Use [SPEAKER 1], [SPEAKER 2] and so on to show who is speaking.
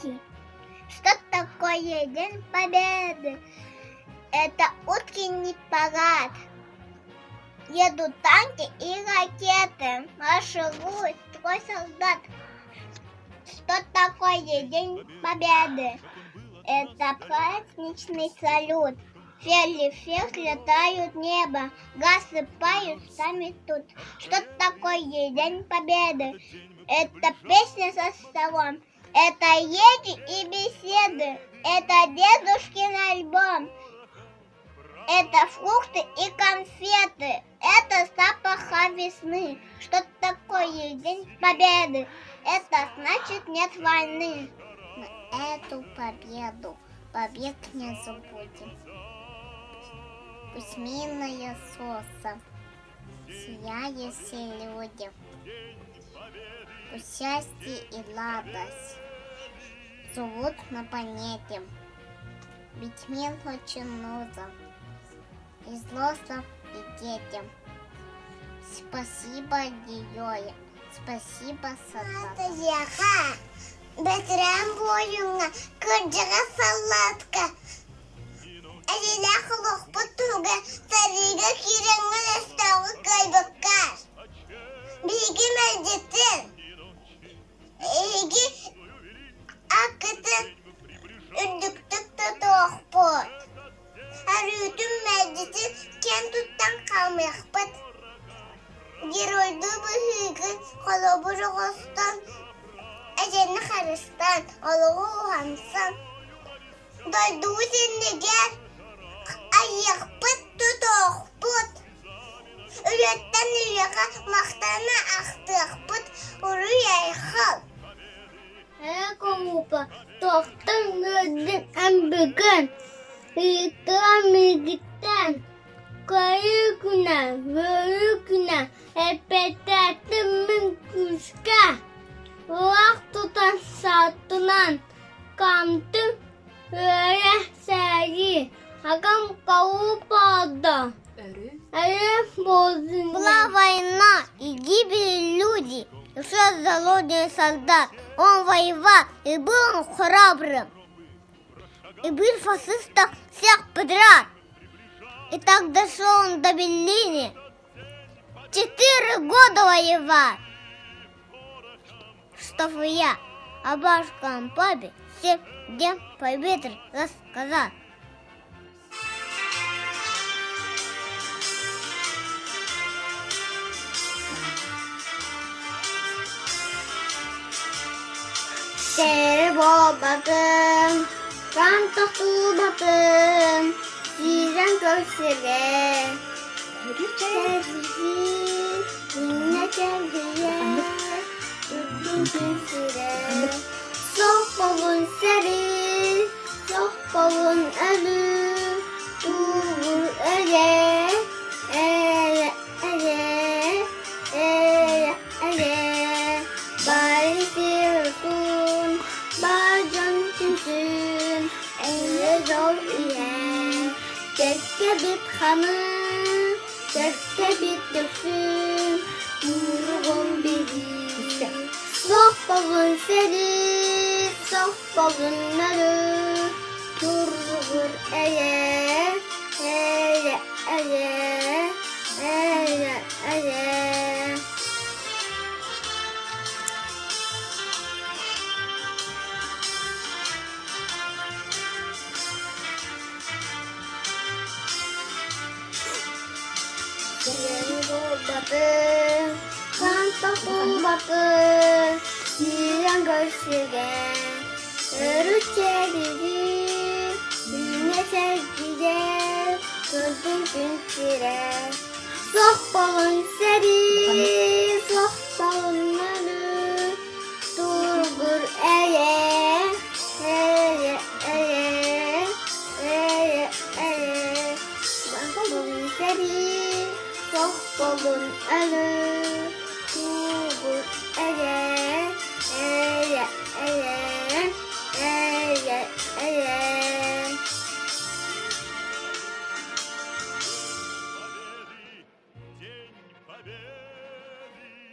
[SPEAKER 1] дети. Что такое День Победы? Это утренний парад. Едут танки и ракеты, марширует строй солдат. Что такое День Победы? Это праздничный салют. Фейерверки летают в небо, рассыпают сами тут. Что такое День Победы? Это песня со столом, это речи и беседы, это дедушкин альбом, это фрукты и конфеты, это запах весны. Что такое День Победы? Это значит нет войны. На эту победу побег не забудем. Пусть милое солнце сияет все люди. Пусть счастье и радость живут на планете. Ведь мир очень нужен и взрослым, и детям. Спасибо, герои. Спасибо, солдатам. Бетрем кырджыга салатка. Әлилә хлох потуга, сарига киреңгел әстәуі кайбыккар. Биги мәлдетін, эги акытын, үрдіктік тұтуық бұд. Әрүтін мәлдетін кен тұттан қалмайық бұд. Геройды бұхигі қолабы жоғыстан, әжені қарыстан, олығы ұғансан. Дойду сендегер, аяқпыт тұтоқпыт. Үреттен үйеға мақтана ақтықпыт, ұры айқал. Әкөміпі тоқтың өдін әмбігін, үйті әмігіттен. Қайы күні, өрі күні, әпетәті мін күшке. Уақ тұтан сатынан, қамтың öyle seri. Agam каупада. Была война, и гибли люди. И шел голодный солдат. Он воевал, и был он храбрым. И бил фашистов всех подряд. И так дошел он до Берлина. 4 года воевал. Чтобы я о башком папе всем День Победы рассказал. Серебро bakın, kan topu bakın, sizden görsele. Sevgi, yine sevgiye, bütün süre. Soğukun seri, soğukun ölü, durur öyle, öyle, öyle, öyle, öyle. Bari sürtün, bacan tünsün, öyle zor ile. Gökte bir kanı, gökte bir döksün, vurgun biri. Soğukun seri, soğukun ölü, durur öyle, öyle, öyle, öyle, öyle. Serebro bakın, kan topu bakın, sizden görsele. Örüçelici, yine sevgiye, gözün gün süre. Soğukun seri,